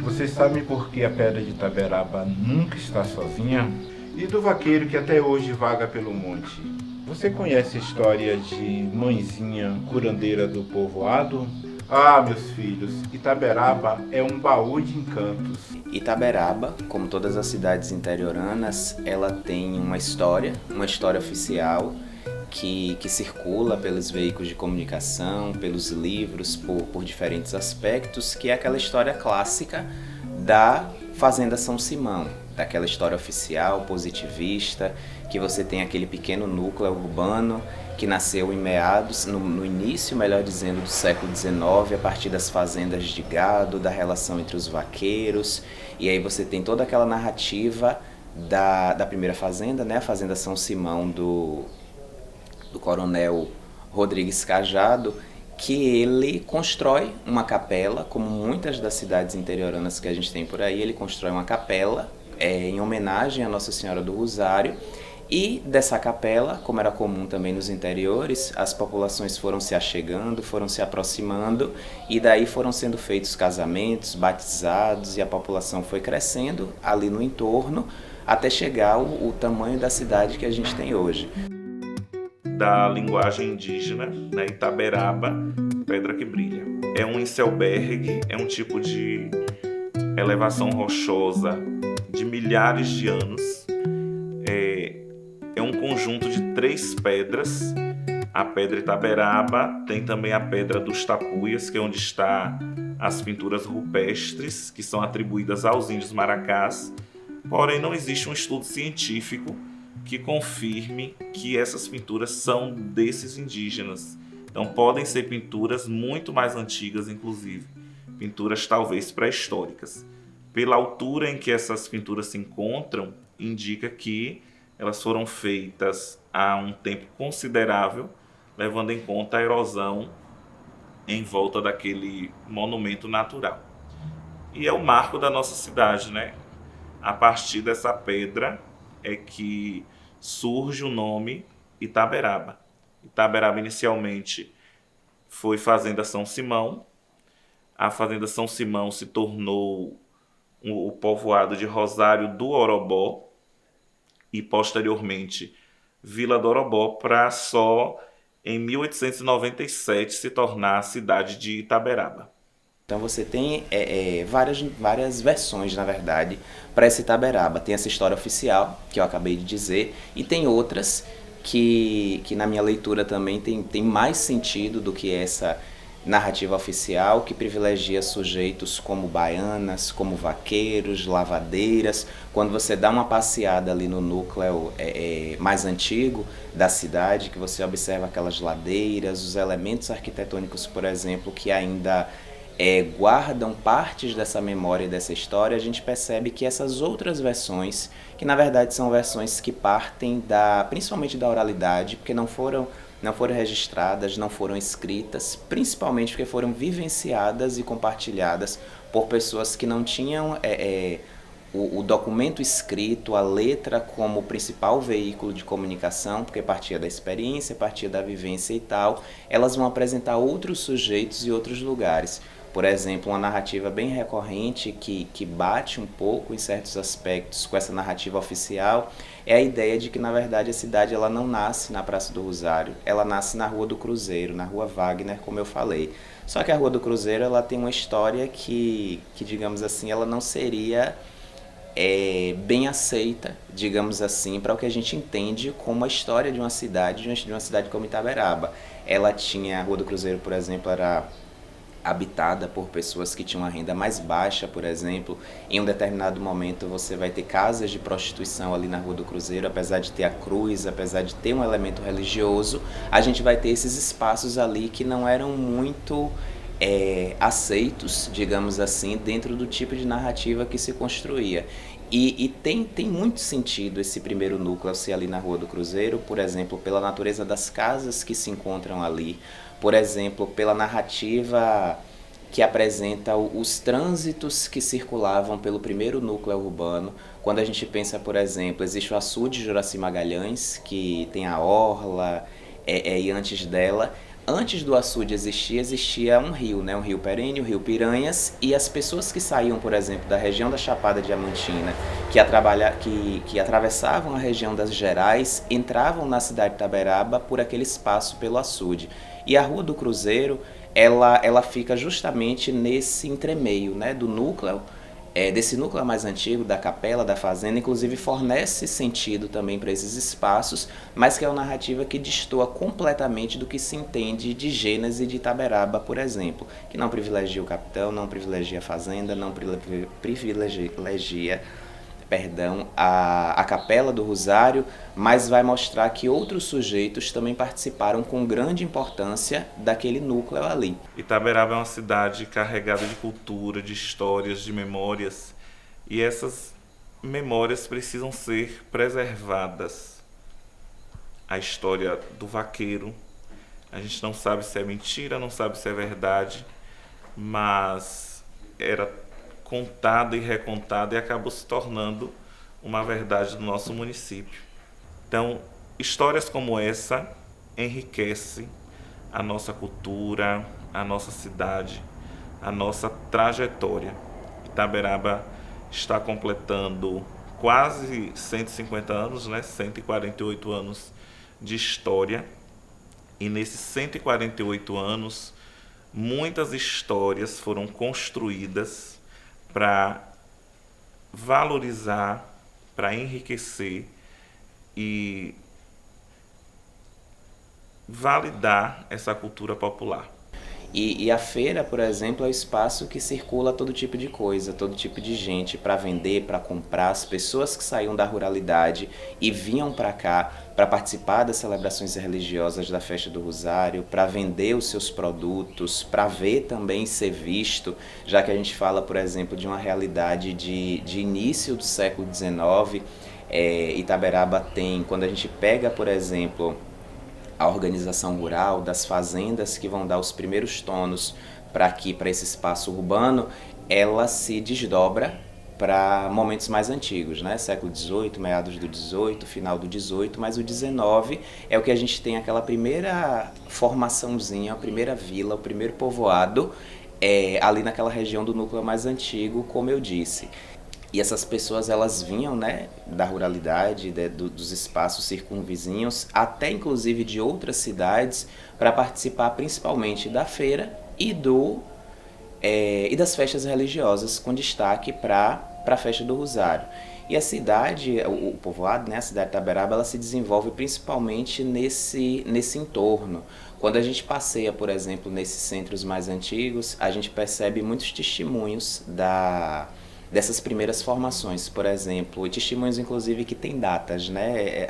Vocês sabem por que a pedra de Itaberaba nunca está sozinha? E do vaqueiro que até hoje vaga pelo monte? Você conhece a história de Mãezinha, curandeira do povoado? Ah, meus filhos, Itaberaba é um baú de encantos. Itaberaba, como todas as cidades interioranas, ela tem uma história oficial que circula pelos veículos de comunicação, pelos livros, por diferentes aspectos, que é aquela história clássica da Fazenda São Simão, daquela história oficial, positivista, que você tem aquele pequeno núcleo urbano que nasceu no início, melhor dizendo, do século XIX, a partir das fazendas de gado, da relação entre os vaqueiros, e aí você tem toda aquela narrativa da primeira fazenda, né, a Fazenda São Simão do coronel Rodrigues Cajado, que ele constrói uma capela, como muitas das cidades interioranas que a gente tem por aí, ele constrói uma capela em homenagem a Nossa Senhora do Rosário, e dessa capela, como era comum também nos interiores, as populações foram se achegando, foram se aproximando, e daí foram sendo feitos casamentos, batizados, e a população foi crescendo ali no entorno, até chegar o tamanho da cidade que a gente tem hoje. Da linguagem indígena, né, Itaberaba, pedra que brilha. É um Inselberg, é um tipo de elevação rochosa de milhares de anos. É um conjunto de 3 pedras. A pedra Itaberaba, tem também a pedra dos Tapuias, que é onde está as pinturas rupestres, que são atribuídas aos índios maracás. Porém, não existe um estudo científico que confirme que essas pinturas são desses indígenas. Então podem ser pinturas muito mais antigas, inclusive. Pinturas talvez pré-históricas. Pela altura em que essas pinturas se encontram, indica que elas foram feitas há um tempo considerável, levando em conta a erosão em volta daquele monumento natural. E é o marco da nossa cidade, né? A partir dessa pedra é que surge o nome Itaberaba. Itaberaba inicialmente foi Fazenda São Simão. A Fazenda São Simão se tornou o povoado de Rosário do Orobó e posteriormente Vila do Orobó, para só em 1897 se tornar a cidade de Itaberaba. Então você tem várias versões, na verdade, para essa Itaberaba. Tem essa história oficial, que eu acabei de dizer, e tem outras que na minha leitura também tem mais sentido do que essa narrativa oficial, que privilegia sujeitos como baianas, como vaqueiros, lavadeiras. Quando você dá uma passeada ali no núcleo mais antigo da cidade, que você observa aquelas ladeiras, os elementos arquitetônicos, por exemplo, que ainda guardam partes dessa memória e dessa história, a gente percebe que essas outras versões, que na verdade são versões que partem principalmente da oralidade, porque não foram registradas, não foram escritas, principalmente porque foram vivenciadas e compartilhadas por pessoas que não tinham o documento escrito, a letra como principal veículo de comunicação, porque partia da experiência, partia da vivência e tal. Elas vão apresentar outros sujeitos e outros lugares. Por exemplo, uma narrativa bem recorrente que bate um pouco em certos aspectos com essa narrativa oficial é a ideia de que, na verdade, a cidade ela não nasce na Praça do Rosário, ela nasce na Rua do Cruzeiro, na Rua Wagner, como eu falei. Só que a Rua do Cruzeiro ela tem uma história que digamos assim, ela não seria bem aceita, digamos assim, para o que a gente entende como a história de uma cidade como Itaberaba. A Rua do Cruzeiro, por exemplo, era habitada por pessoas que tinham uma renda mais baixa, por exemplo. Em um determinado momento você vai ter casas de prostituição ali na Rua do Cruzeiro, apesar de ter a cruz, apesar de ter um elemento religioso, a gente vai ter esses espaços ali que não eram muito aceitos, digamos assim, dentro do tipo de narrativa que se construía. E tem muito sentido esse primeiro núcleo ser ali na Rua do Cruzeiro, por exemplo, pela natureza das casas que se encontram ali, por exemplo, pela narrativa que apresenta os trânsitos que circulavam pelo primeiro núcleo urbano. Quando a gente pensa, por exemplo, existe o açude de Juraci Magalhães, que tem a orla, e antes do açude existia um rio, né? Um rio perene, o rio Piranhas, e as pessoas que saíam, por exemplo, da região da Chapada Diamantina, que atravessavam a região das Gerais, entravam na cidade de Itaberaba por aquele espaço pelo açude. E a Rua do Cruzeiro, ela fica justamente nesse entremeio, né? Do núcleo, desse núcleo mais antigo, da capela, da fazenda, inclusive fornece sentido também para esses espaços, mas que é uma narrativa que destoa completamente do que se entende de Gênesis e de Itaberaba, por exemplo, que não privilegia o capitão, não privilegia a fazenda, não privilegia a Capela do Rosário, mas vai mostrar que outros sujeitos também participaram com grande importância daquele núcleo ali. Itaberaba é uma cidade carregada de cultura, de histórias, de memórias, e essas memórias precisam ser preservadas. A história do vaqueiro, a gente não sabe se é mentira, não sabe se é verdade, mas era contada e recontada e acabou se tornando uma verdade do nosso município. Então, histórias como essa enriquecem a nossa cultura, a nossa cidade, a nossa trajetória. Itaberaba está completando quase 150 anos, né? 148 anos de história. E nesses 148 anos, muitas histórias foram construídas para valorizar, para enriquecer e validar essa cultura popular. E a feira, por exemplo, é o espaço que circula todo tipo de coisa, todo tipo de gente para vender, para comprar. As pessoas que saíam da ruralidade e vinham para cá para participar das celebrações religiosas da Festa do Rosário, para vender os seus produtos, para ver também ser visto, já que a gente fala, por exemplo, de uma realidade de início do século XIX. Itaberaba tem, quando a gente pega, por exemplo, a organização rural, das fazendas que vão dar os primeiros tonos para esse espaço urbano, ela se desdobra para momentos mais antigos, né? Século XVIII, meados do XVIII, final do XVIII, mas o XIX é o que a gente tem aquela primeira formaçãozinha, a primeira vila, o primeiro povoado, ali naquela região do núcleo mais antigo, como eu disse. E essas pessoas, elas vinham, né, da ruralidade, dos espaços circunvizinhos, até inclusive de outras cidades, para participar principalmente da feira e das festas religiosas, com destaque para a Festa do Rosário. E a cidade, o povoado, né, a cidade de Itaberaba, ela se desenvolve principalmente nesse entorno. Quando a gente passeia, por exemplo, nesses centros mais antigos, a gente percebe muitos testemunhos dessas primeiras formações, por exemplo, e testemunhos inclusive que têm datas, né?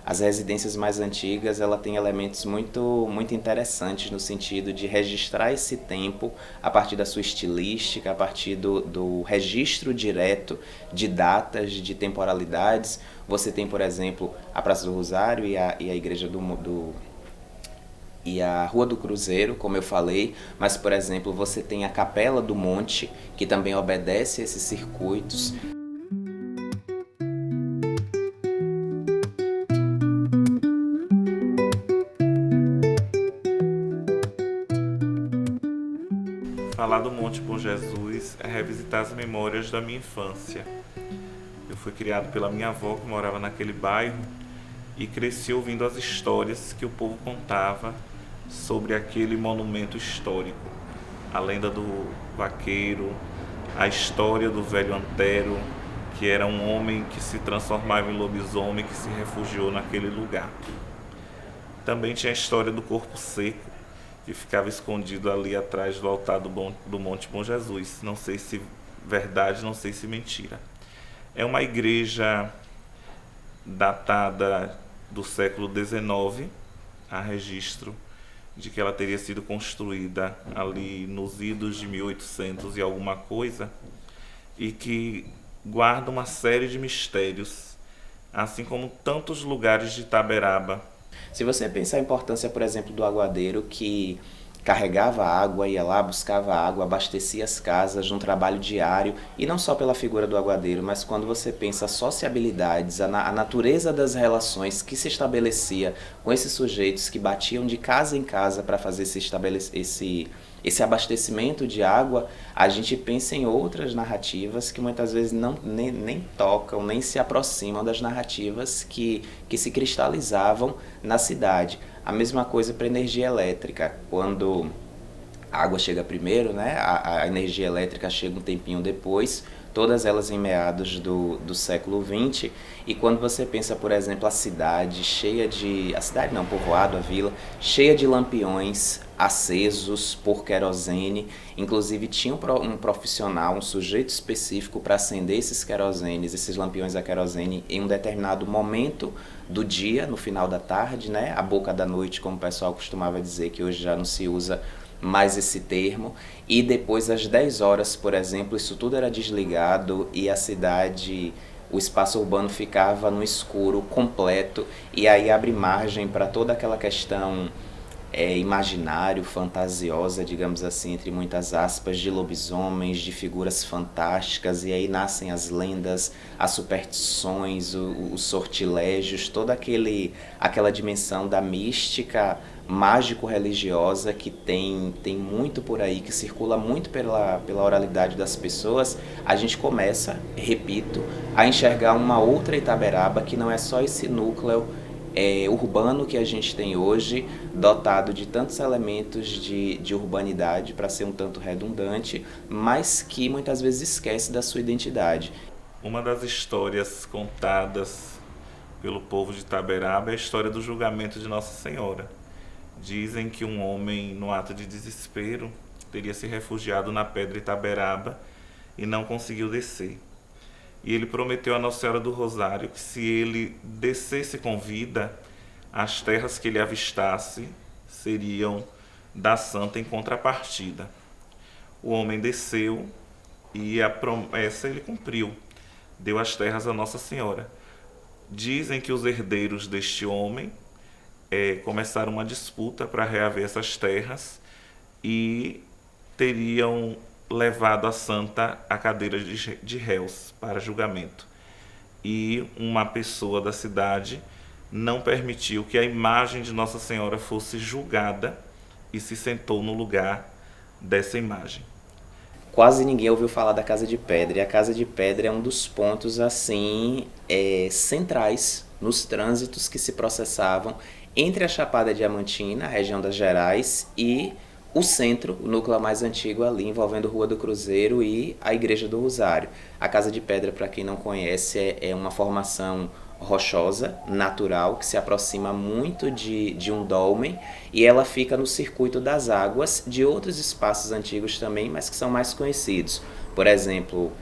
As residências mais antigas, ela tem elementos muito, muito interessantes no sentido de registrar esse tempo a partir da sua estilística, a partir do registro direto de datas, de temporalidades. Você tem, por exemplo, a Praça do Rosário e a Igreja e a Rua do Cruzeiro, como eu falei, mas, por exemplo, você tem a Capela do Monte, que também obedece a esses circuitos. Falar do Monte Bom Jesus é revisitar as memórias da minha infância. Eu fui criado pela minha avó, que morava naquele bairro, e cresci ouvindo as histórias que o povo contava sobre aquele monumento histórico. A lenda do vaqueiro, a história do velho Antero, que era um homem que se transformava em lobisomem, que se refugiou naquele lugar. Também tinha a história do corpo seco, que ficava escondido ali atrás do altar do Monte Bom Jesus. Não sei se verdade, não sei se mentira. É uma igreja datada do século XIX, há registro de que ela teria sido construída ali nos idos de 1800 e alguma coisa, e que guarda uma série de mistérios, assim como tantos lugares de Itaberaba. Se você pensar a importância, por exemplo, do aguadeiro, que carregava água, ia lá, buscava água, abastecia as casas num trabalho diário, e não só pela figura do aguadeiro, mas quando você pensa as sociabilidades, a natureza das relações que se estabelecia com esses sujeitos que batiam de casa em casa para fazer esse abastecimento de água, a gente pensa em outras narrativas que muitas vezes nem tocam, nem se aproximam das narrativas que se cristalizavam na cidade. A mesma coisa para a energia elétrica. Quando a água chega primeiro, né? A energia elétrica chega um tempinho depois, todas elas em meados do século XX. E quando você pensa, por exemplo, a cidade cheia de... A cidade não, povoado, a vila, cheia de lampiões acesos por querosene. Inclusive tinha um profissional, um sujeito específico para acender esses querosenes, esses lampiões a querosene em um determinado momento do dia, no final da tarde, né? A boca da noite, como o pessoal costumava dizer, que hoje já não se usa mais esse termo. E depois às 10 horas, por exemplo, isso tudo era desligado e a cidade, o espaço urbano ficava no escuro completo, e aí abre margem para toda aquela questão imaginário, fantasiosa, digamos assim, entre muitas aspas, de lobisomens, de figuras fantásticas, e aí nascem as lendas, as superstições, os sortilégios, toda aquela dimensão da mística mágico-religiosa que tem muito por aí, que circula muito pela oralidade das pessoas. A gente começa, repito, a enxergar uma outra Itaberaba que não é só esse núcleo urbano que a gente tem hoje, dotado de tantos elementos de urbanidade para ser um tanto redundante, mas que muitas vezes esquece da sua identidade. Uma das histórias contadas pelo povo de Itaberaba é a história do julgamento de Nossa Senhora. Dizem que um homem, no ato de desespero, teria se refugiado na pedra Itaberaba e não conseguiu descer. E ele prometeu a Nossa Senhora do Rosário que se ele descesse com vida, as terras que ele avistasse seriam da santa em contrapartida. O homem desceu e a promessa ele cumpriu, deu as terras a Nossa Senhora. Dizem que os herdeiros deste homem começaram uma disputa para reaver essas terras e teriam levado a santa à cadeira de réus para julgamento. E uma pessoa da cidade não permitiu que a imagem de Nossa Senhora fosse julgada e se sentou no lugar dessa imagem. Quase ninguém ouviu falar da Casa de Pedra, e a Casa de Pedra é um dos pontos assim centrais nos trânsitos que se processavam entre a Chapada Diamantina, a região das Gerais, e o centro, o núcleo mais antigo ali, envolvendo Rua do Cruzeiro e a Igreja do Rosário. A Casa de Pedra, para quem não conhece, é uma formação rochosa, natural, que se aproxima muito de um dolmen, e ela fica no circuito das águas de outros espaços antigos também, mas que são mais conhecidos. Por exemplo,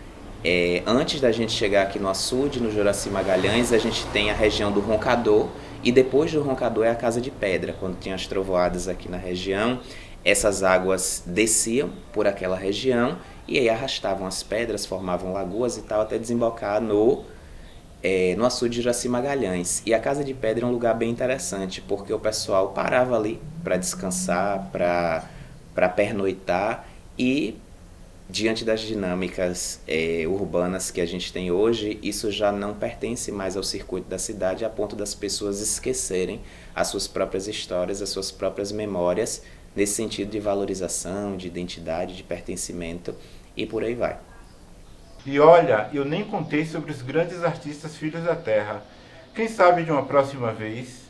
antes da gente chegar aqui no açude, no Juraci Magalhães, a gente tem a região do Roncador, e depois do Roncador é a Casa de Pedra. Quando tinha as trovoadas aqui na região, essas águas desciam por aquela região e aí arrastavam as pedras, formavam lagoas e tal, até desembocar no açude de Juraci Magalhães. E a Casa de Pedra é um lugar bem interessante, porque o pessoal parava ali para descansar, para pernoitar, e diante das dinâmicas urbanas que a gente tem hoje, isso já não pertence mais ao circuito da cidade, a ponto das pessoas esquecerem as suas próprias histórias, as suas próprias memórias, nesse sentido de valorização, de identidade, de pertencimento, e por aí vai. E olha, eu nem contei sobre os grandes artistas filhos da terra. Quem sabe de uma próxima vez